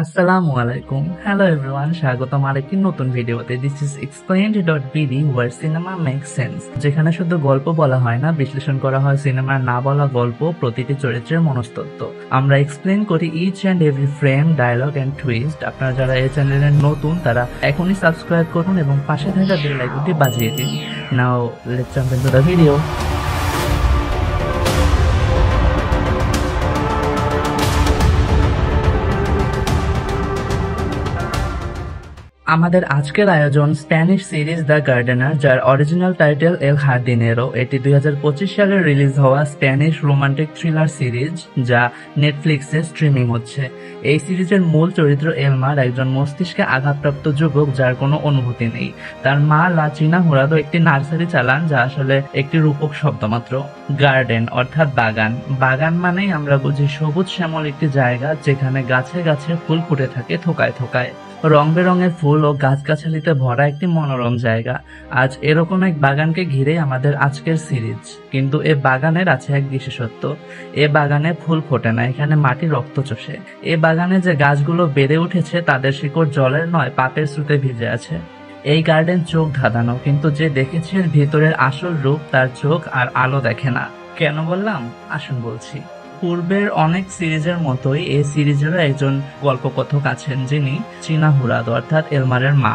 আসসালামু আলাইকুম। Hello everyone, স্বাগতম আরেকটি নতুন ভিডিওতে। This is explained.bd where cinema makes sense, যেখানে শুধু গল্প বলা হয় না, বিশ্লেষণ করা হয় সিনেমার না বলা গল্প, প্রতিটি চরিত্রের মনস্তত্ত্ব। আমরা এক্সপ্লেন করি each and every frame, dialogue and twist. আপনারা যারা এই চ্যানেলের নতুন তারা এখনই সাবস্ক্রাইব করুন এবং পাশে থাকা বেল আইকনটি বাজিয়ে দিন। Now let's jump into the video. আমাদের আজকের আয়োজন স্প্যানিশ সিরিজ দ্য গার্ডেনার, যার অরিজিনাল টাইটেল এল হার্ডিনেরো। এটি 2025 সালে রিলিজ হওয়া স্প্যানিশ রোমান্টিক থ্রিলার সিরিজ যা নেটফ্লিক্সে স্ট্রিমিং হচ্ছে। এই সিরিজের মূল চরিত্র এলমার, একজন মস্তিষ্কে আঘাতপ্রাপ্ত যুবক যার কোনো অনুভূতি নেই। তার মা লা চিনা হুরাদো একটি নার্সারি চালান, যা আসলে একটি রূপক শব্দ মাত্র। গার্ডেন অর্থাৎ বাগান। বাগান মানেই আমরা বুঝি সবুজ শ্যামল একটি জায়গা যেখানে গাছে গাছে ফুল ফুটে থাকে থোকায় থোকায়। রং বেরঙের ফুল ও গাছগাছালিতে ভরা একটি মনোরম জায়গা। আজ এরকম এক বাগানকে ঘিরে আমাদের আজকের সিরিজ। কিন্তু এ বাগানের আছে এক বিশেষত্ব। এ বাগানে ফুল ফোটে না, এখানে মাটি রক্ত চষে। এ বাগানে যে গাছগুলো বেড়ে উঠেছে তাদের শিকড় জলের নয়, পাপের স্রোতে ভিজে আছে। এই গার্ডেন চোখ ধাঁধানো, কিন্তু যে দেখেছে এর ভিতরের আসল রূপ তার চোখ আর আলো দেখে না। কেন বললাম? আসুন বলছি। পূর্বের অনেক সিরিজের মতোই এই সিরিজেরও একজন গল্পকথক আছেন, যিনি চিনা হুরাদো অর্থাৎ এলমারের মা।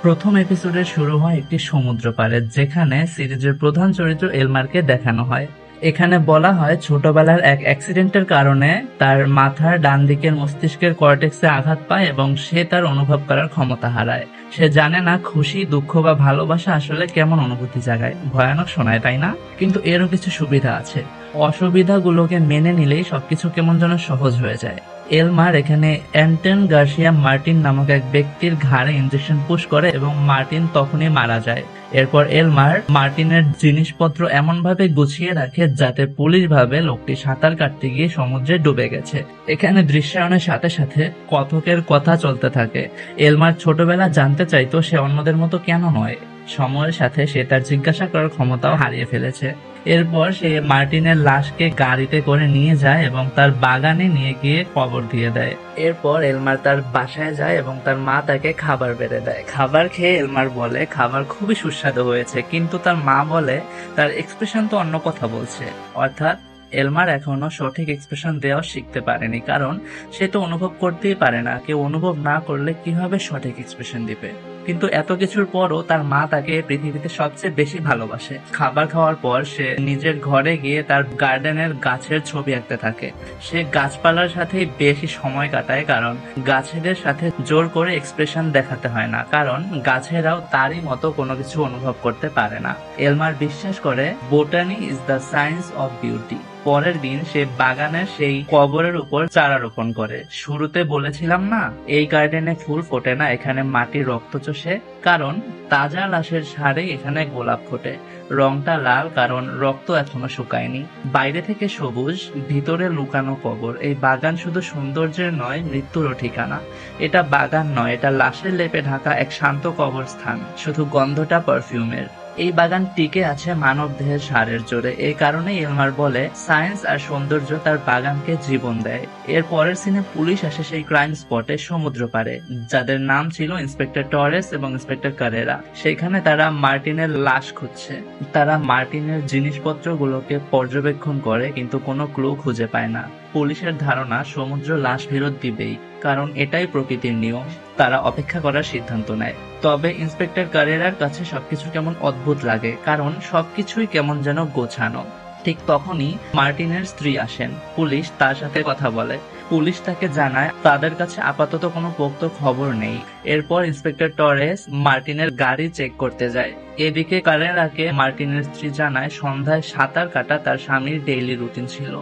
প্রথম এপিসোডে শুরু হয় একটি সমুদ্র পাড়ে, যেখানে সিরিজের প্রধান চরিত্র এলমারকে দেখানো হয়। এখানে বলা হয় ছোটবেলার এক অ্যাক্সিডেন্টের কারণে তার মাথার ডান দিকের মস্তিষ্কের কর্টেক্সে আঘাত পায় এবং সে তার অনুভব করার ক্ষমতা হারায়। সে জানে না খুশি, দুঃখ বা ভালোবাসা আসলে কেমন অনুভূতি জাগায়। ভয়ানক শোনায়, তাই না? কিন্তু এরও কিছু সুবিধা আছে। অসুবিধাগুলোকে মেনে নিলেই সবকিছু কেমন যেন সহজ হয়ে যায়। এলমার এখানে অ্যান্টন গার্সিয়া মার্টিন নামক এক ব্যক্তির ঘাড়ে ইনজেকশন পুশ করে এবং মার্টিন তখনই মারা যায়। এরপর এলমার মার্টিনের জিনিসপত্র এমন ভাবে গুছিয়ে রাখে যাতে পুলিশ ভাবে লোকটি সাঁতার কাটতে গিয়ে সমুদ্রে ডুবে গেছে। এখানে দৃশ্যায়নের সাথে সাথে কথকের কথা চলতে থাকে। এলমার ছোটবেলা জানতে চাইতো সে অন্যদের মতো কেন নয়। সময়ের সাথে সে তার জিজ্ঞাসা করার ক্ষমতাও হারিয়ে ফেলেছে। এরপর সে মার্টিনের লাশকে গাড়িতে করে নিয়ে যায় এবং তার বাগানে নিয়ে গিয়ে কবর দিয়ে দেয়। এরপর এলমার তার বাসায় যায় এবং তার মা তাকে খাবার বেড়ে দেয়। খাবার খেয়ে এলমার বলে খাবার খুবই সুস্বাদু হয়েছে, কিন্তু তার মা বলে তার এক্সপ্রেশন তো অন্য কথা বলছে। অর্থাৎ এলমার এখনো সঠিক এক্সপ্রেশন দেওয়া শিখতে পারেনি, কারণ সে তো অনুভব করতেই পারে না। কেউ অনুভব না করলে কিভাবে সঠিক এক্সপ্রেশন দিবে? কিন্তু এত কিছুর পরও তার মা তাকে পৃথিবীতে সবচেয়ে বেশি ভালোবাসে। খাবার খাওয়ার পর সে নিজের ঘরে গিয়ে তার গার্ডেনের গাছের ছবি আঁকতে থাকে। সে গাছপালার সাথেই বেশি সময় কাটায়, কারণ গাছেদের সাথে জোর করে এক্সপ্রেশন দেখাতে হয় না, কারণ গাছেরাও তারই মতো কোনো কিছু অনুভব করতে পারে না। এলমার বিশ্বাস করে botany is the science of beauty. পরের দিন সে বাগানের সেই কবরের উপর চারা রোপণ করে। শুরুতে বলেছিলাম না, এই গার্ডেনে ফুল ফোটে না, এখানে মাটি রক্ত চষে, কারণ তাজা লাশের সারে এখানে গোলাপ ফোটে। রংটা লাল কারণ রক্ত এখনো শুকায়নি। বাইরে থেকে সবুজ, ভিতরে লুকানো কবর। এই বাগান শুধু সৌন্দর্যের নয়, মৃত্যুরও ঠিকানা। এটা বাগান নয়, এটা লাশের লেপে ঢাকা এক শান্ত কবরস্থান। শুধু গন্ধটা পারফিউমের। এই বাগান টিকে আছে মানব দেহের সারের জোরে। এই কারণেই এলমার বলে সায়েন্স আর সৌন্দর্য তার বাগানকে জীবন দেয়। এর পরের সিনে পুলিশ আসে সেই ক্রাইম স্পটে, সমুদ্র পারে, যাদের নাম ছিল ইন্সপেক্টর টরেস এবং ইন্সপেক্টর কারেরা। সেখানে তারা মার্টিনের লাশ খুঁজছে। তারা মার্টিনের জিনিসপত্রগুলোকে পর্যবেক্ষণ করে, কিন্তু কোনো ক্লু খুঁজে পায় না। পুলিশের ধারণা সমুদ্র লাশ ফেরত দিবেই, কারণ এটাই প্রকৃতির নিয়ম। তারা অপেক্ষা করার সিদ্ধান্ত নেয়। তবে ইন্সপেক্টর কারেরার কাছে সবকিছু কেমন অদ্ভুত লাগে, কারণ সবকিছুই কেমন যেন গোছানো। ঠিক তখনই মার্টিনের স্ত্রী আসেন। পুলিশ তার সাথে কথা বলে। পুলিশ তাকে জানায় তাদের কাছে আপাতত কোনো পোক্ত খবর নেই। এরপর ইন্সপেক্টর টরেস মার্টিনের গাড়ি চেক করতে যায়। এদিকে কারেরাকে মার্টিনের স্ত্রী জানায় সন্ধ্যায় সাঁতার কাটা তার স্বামীর ডেইলি রুটিন ছিল।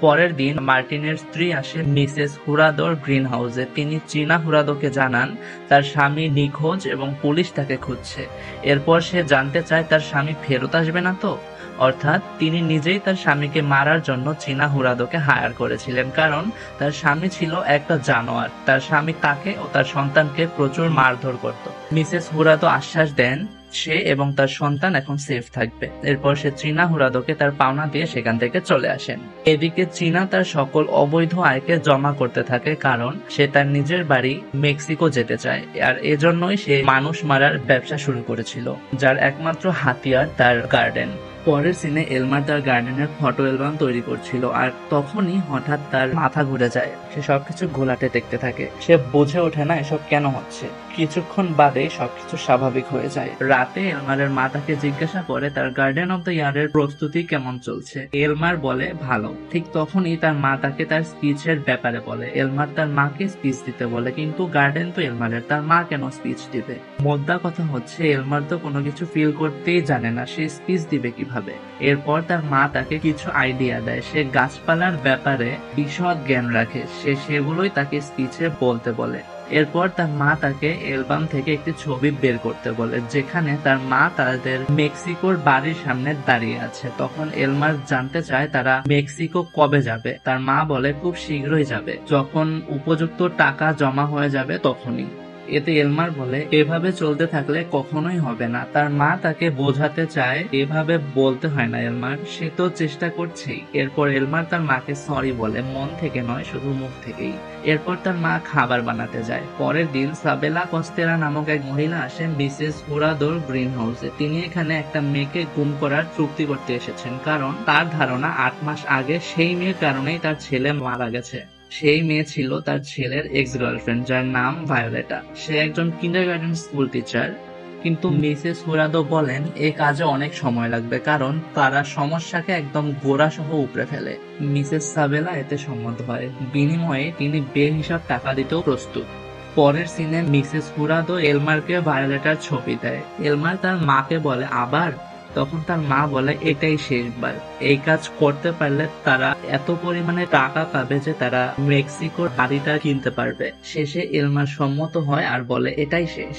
পরের দিন মার্টিনের স্ত্রী আসে মিসেস হুরাদোর গ্রিন হাউসে। তিনি চিনা হুরাদোকে জানান তার স্বামী নিখোঁজ এবং পুলিশ তাকে খুঁজছে। এরপর সে জানতে চায় তার স্বামী ফেরত আসবে না তো। অর্থাৎ তিনি নিজেই তার স্বামীকে মারার জন্য চীনা হুরাদোকে হায়ার করেছিলেন, কারণ তার স্বামী ছিল একটা জানোয়ার। তার স্বামী তাকে ও তার সন্তানকে প্রচুর মারধর করত। মিসেস হুরাদো আশ্বাস দেন সে এবং তার সন্তান এখন সেফ থাকবে। এরপর সে চীনা হুরাদোকে তার পাওনা দিয়ে সেখান থেকে চলে আসেন। এদিকে চীনা তার সকল অবৈধ আয়কে জমা করতে থাকে, কারণ সে তার নিজের বাড়ি মেক্সিকো যেতে চায়, আর এজন্যই সে মানুষ মারার ব্যবসা শুরু করেছিল, যার একমাত্র হাতিয়ার তার গার্ডেন। পরের সিনে এলমার তার গার্ডেনের ফটো অ্যালবাম তৈরি করছিল, আর তখনই হঠাৎ তার মাথা ঘুরে যায়। সে সবকিছু ঘোলাটে দেখতে থাকে। সে বুঝে ওঠে না এসব কেন হচ্ছে। কিছুক্ষণ বাদে সবকিছু স্বাভাবিক হয়ে যায়। রাতে এলমারের মা তাকে জিজ্ঞাসা করে তার গার্ডেন অফ দ্য ইয়ারের প্রস্তুতি কেমন চলছে। এলমার বলে ভালো। ঠিক তখনই তার মা তাকে তার স্পিচের ব্যাপারে বলে। এলমার তার মাকে স্পিচ দিতে বলে, কিন্তু গার্ডেন তো এলমারের, তার মা কেন স্পিচ দিবে? মোদ্দা কথা হচ্ছে এলমার তো কোনো কিছু ফিল করতেই জানে না, সে স্পিচ দিবে কিভাবে? এরপর তার মা তাকে কিছু আইডিয়া দেয়। সে গাছপালার ব্যাপারে বিশদ জ্ঞান রাখে, সে সেগুলোই তাকে স্পিচে বলতে বলে। এরপর তার মা তাকে অ্যালবাম থেকে একটি ছবি বের করতে বলে, যেখানে তার মা তাদের মেক্সিকোর বাড়ির সামনে দাঁড়িয়ে আছে। তখন এলমার জানতে চায় তারা মেক্সিকো কবে যাবে। তার মা বলে খুব শীঘ্রই যাবে, যখন উপযুক্ত টাকা জমা হয়ে যাবে তখনই। এতে এলমার বলে এভাবে চলতে থাকলে কখনোই হবে না। তার মা তাকে বোঝাতে চায় এভাবে বলতে হয় না এলমার, সে তো চেষ্টা করছেই। এরপর এলমার তার মাকে সরি বলে, মন থেকে নয়, শুধু মুখ থেকেই। এরপর তার মা খাবার বানাতে যায়। পরের দিন সাবেলা কস্তেরা নামক এক মহিলা আসেন মিসেস হুরাদোর গ্রিন হাউসে। তিনি এখানে একটা মেয়েকে গুম করার চুক্তি করতে এসেছেন, কারণ তার ধারণা 8 মাস আগে সেই মেয়ের কারণেই তার ছেলে মারা গেছে। সেই মেয়ে ছিল তার ছেলের এক্স গার্লফ্রেন্ড, যার নাম ভায়োলেটা। সে একজন কিন্ডারগার্টেন স্কুল টিচার। কিন্তু মিসেস হুরাদো বলেন এই কাজে অনেক সময় লাগবে, কারণ তারা সমস্যাকে একদম গোড়া সহ উপড়ে ফেলে। মিসেস সাবেলা এতে সম্মত হয়। বিনিময়ে তিনি বেহিসাব টাকা দিতেও প্রস্তুত। পরের সিনে মিসেস হুরাদো এলমারকে ভায়োলেটার ছবি দেয়। এলমার তার মাকে বলে আবার। তখন তার মা বলে এটাই শেষবার, এই কাজ করতে পারলে তারা এত পরিমাণে টাকা পাবে যে তারা মেক্সিকোর বাড়িটা কিনতে পারবে। শেষে এলমার সম্মত হয় আর বলে এটাই শেষ।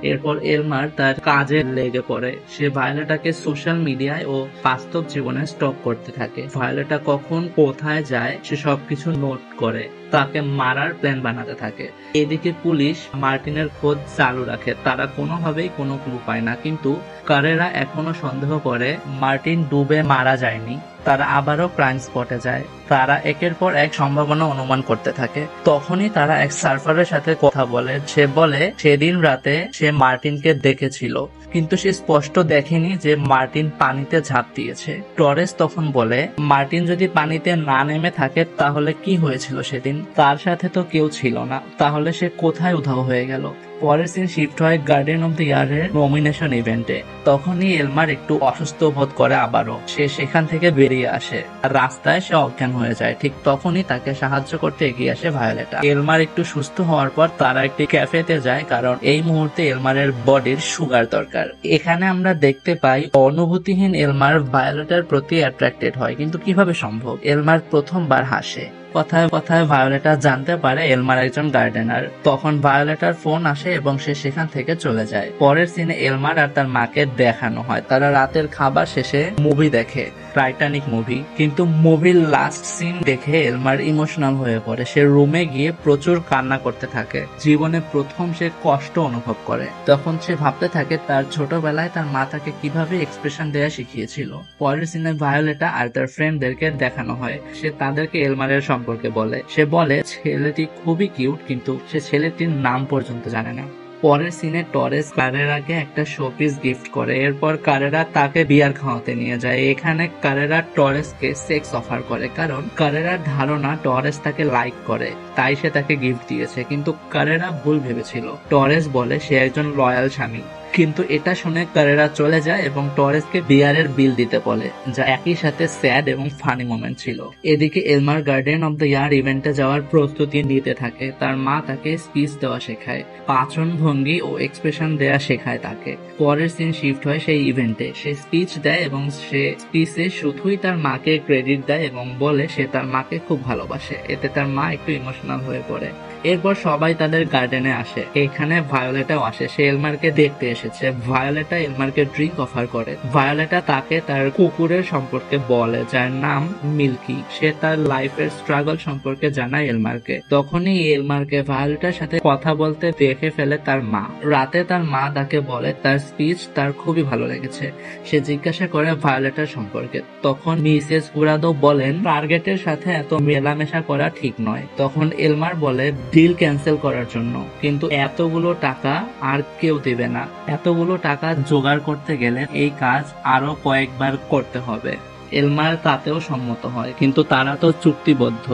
এরপর এলমার তার কাজে লেগে পড়ে। সে ভায়োলেটাকে সোশ্যাল মিডিয়ায় ও বাস্তব জীবনে স্টক করতে থাকে। ভায়োলেটা কখন কোথায় যায় সে সবকিছু নোট করে, তাকে মারার প্ল্যান বানাতে থাকে। এদিকে পুলিশ মার্টিনের খোঁজ চালু রাখে। তারা কোনোভাবেই কোনো ক্লু পায় না, কিন্তু কারেরা এখনো সন্দেহ করে মার্টিন ডুবে মারা যায়নি। তারা আবারও ক্রাইম স্পটে যায়। তারা একের পর এক সম্ভাবনা অনুমান করতে থাকে। তখনই তারা এক সার্ফারের সাথে কথা বলে। সে বলে সেদিন রাতে সে মার্টিনকে দেখেছিল, কিন্তু সে স্পষ্ট দেখেনি যে মার্টিন পানিতে ঝাঁপ দিয়েছে। টরেস তখন বলে মার্টিন যদি পানিতে না নেমে থাকে তাহলে কি হয়েছিল সেদিন? তার সাথে তো কেউ ছিল না, তাহলে সে কোথায় উধাও হয়ে গেল? পরের সিন শিফট হয় গার্ডেন অফ দ্য ইয়ারের নমিনেশন ইভেন্টে। তখনই এলমার একটু অসুস্থ বোধ করে আবারও। সে সেখান থেকে বেরিয়ে আসে আর রাস্তায় সে অজ্ঞান হয়ে যায়। ঠিক তখনই তাকে সাহায্য করতে এগিয়ে আসে ভায়োলেটা। এলমার একটু সুস্থ হওয়ার পর তারা একটি ক্যাফেতে যায়, কারণ এই মুহূর্তে এলমারের বডির সুগার দরকার। এখানে আমরা দেখতে পাই অনুভূতিহীন এলমার ভায়োলেটার প্রতি অ্যাট্রাক্টেড হয়, কিন্তু কিভাবে সম্ভব? এলমার প্রথমবার হাসে। কথায় কথায় ভায়োলেটা জানতে পারে এলমার একজন গার্ডেনার। তখন ভায়োলেটার ফোন আসে এবং সে সেখান থেকে চলে যায়। পরের সিনে এলমার আর তার মাকে দেখানো হয় তারা রাতের খাবার শেষে মুভি দেখে, টাইটানিক মুভি। কিন্তু মুভির লাস্ট সিন দেখে এলমার ইমোশনাল হয়ে পড়ে। সে রুমে গিয়ে প্রচুর কান্না করতে থাকে। জীবনে প্রথম সে কষ্ট অনুভব করে। তখন সে ভাবতে থাকে তার ছোটবেলায় তার মা তাকে কিভাবে এক্সপ্রেশন দেয়া শিখিয়েছিল। পরের সিনে ভায়োলেটা আর তার ফ্রেন্ডদেরকে দেখানো হয়। সে তাদেরকে এলমারের সম্পর্কে বলে। সে বলে ছেলেটি খুবই কিউট, কিন্তু সে ছেলেটির নাম পর্যন্ত জানে না। পরের সিনে টরেস কারেরাকে একটা শোপিস গিফট করে। এরপর কারেরা তাকে বিয়ার খাওয়াতে নিয়ে যায়। এখানে কারেরা টরেসকে সেক্স অফার করে, কারণ কারেরার ধারণা টরেস তাকে লাইক করে, তাই সে তাকে গিফট দিয়েছে। কিন্তু কারেরা ভুল ভেবেছিল। টরেস বলে সে একজন লয়াল স্বামী। কিন্তু এটা শুনে কারেরা চলে যায় এবং টরেসকে বিয়ারের বিল দিতে বলে, যা একই সাথে স্যাড এবং ফানি মোমেন্ট ছিল। এদিকে এলমার গার্ডেন অফ দ্য ইয়ার ইভেন্টে যাওয়ার প্রস্তুতি নিতে থাকে। তার মা তাকে স্পিচ দেওয়া শেখায়, পাচন ভঙ্গি ও এক্সপ্রেশন দেওয়া শেখায় তাকে। পরের সিন শিফট হয় সেই ইভেন্টে। সে স্পিচ দেয় এবং সে স্পিচে শুধুই তার মাকে ক্রেডিট দেয় এবং বলে সে তার মাকে খুব ভালোবাসে। এতে তার মা একটু ইমোশনাল হয়ে পড়ে। এরপর সবাই তাদের গার্ডেনে আসে। এখানে ভায়োলেটাও আসে। সে এলমারকে দেখতে এসেছে। এসেছে। ভায়োলেটা এলমারকে ড্রিঙ্ক অফার করে। ভায়োলেটা তাকে তার কুকুরের সম্পর্কে বলে, যার নাম মিল্কি। সে তার লাইফের স্ট্রাগল সম্পর্কে জানায় এলমারকে। তখনই এলমারকে ভায়োলেটার সাথে কথা বলতে দেখে ফেলে তার মা। রাতে তার মা তাকে বলে তার স্পিচ তার খুবই ভালো লেগেছে। সে জিজ্ঞাসা করে ভায়োলেটার সম্পর্কে। তখন মিসেস কুরাদো বলেন টার্গেটের সাথে এত মেলামেশা করা ঠিক নয়। তখন এলমার বলে ডিল ক্যান্সেল করার জন্য, কিন্তু এতগুলো টাকা আর কেউ দেবে না। এতগুলো টাকা জোগাড় করতে গেলে এই কাজ আরো কয়েকবার করতে হবে। এলমার তাতেও সম্মত হয়, কিন্তু তারা তো চুক্তিবদ্ধ,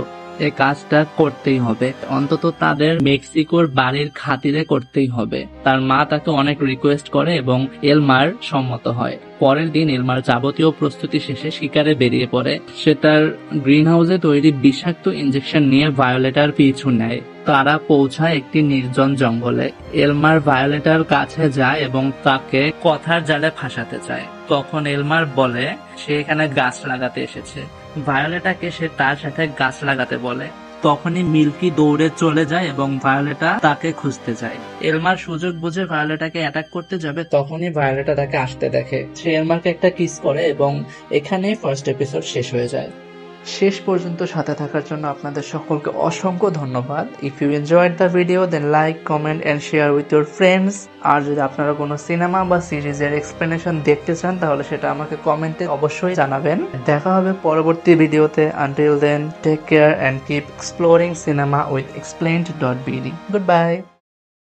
এই কাজটা করতেই হবে, অন্তত তাদের মেক্সিকোর বাড়ির খাতিরে করতেই হবে। তার মা তাকে অনেক রিকোয়েস্ট করে এবং এলমার সম্মত হয়। পরের দিন এলমার যাবতীয় প্রস্তুতি শেষে শিকারে বেরিয়ে পড়ে। সে তার গ্রিন হাউসে তৈরি বিষাক্ত ইনজেকশন নিয়ে ভায়োলেটার পিছু নেয়। তারা পৌঁছায় একটি নির্জন জঙ্গলে। এলমার ভায়োলেটার কাছে যায় এবং তাকে কথার জালে ফাঁসাতে চায়। তখন এলমার বলে সে এখানে গাছ লাগাতে এসেছে। ভায়োলেটাকে সে তার সাথে গাছ লাগাতে বলে। তখনই মিল্কি দৌড়ে চলে যায় এবং ভায়োলেটা তাকে খুঁজতে যায়। এলমার সুযোগ বুঝে ভায়োলেটাকে অ্যাটাক করতে যাবে, তখনই ভায়োলেটা তাকে আসতে দেখে। সে এলমারকে একটা কিস করে এবং এখানেই ফার্স্ট এপিসোড শেষ হয়ে যায়। শেষ পর্যন্ত সাথে থাকার জন্য আপনাদের সকলকে অসংখ্য ধন্যবাদ। If you enjoyed the video then like, comment and share with your friends. আর যদি আপনারা কোনো সিনেমা বা সিরিজের এক্সপ্লেনেশন দেখতে চান তাহলে সেটা আমাকে কমেন্টে অবশ্যই জানাবেন। দেখা হবে পরবর্তী ভিডিওতে। Until then take care and keep exploring cinema with explained.bd. Goodbye.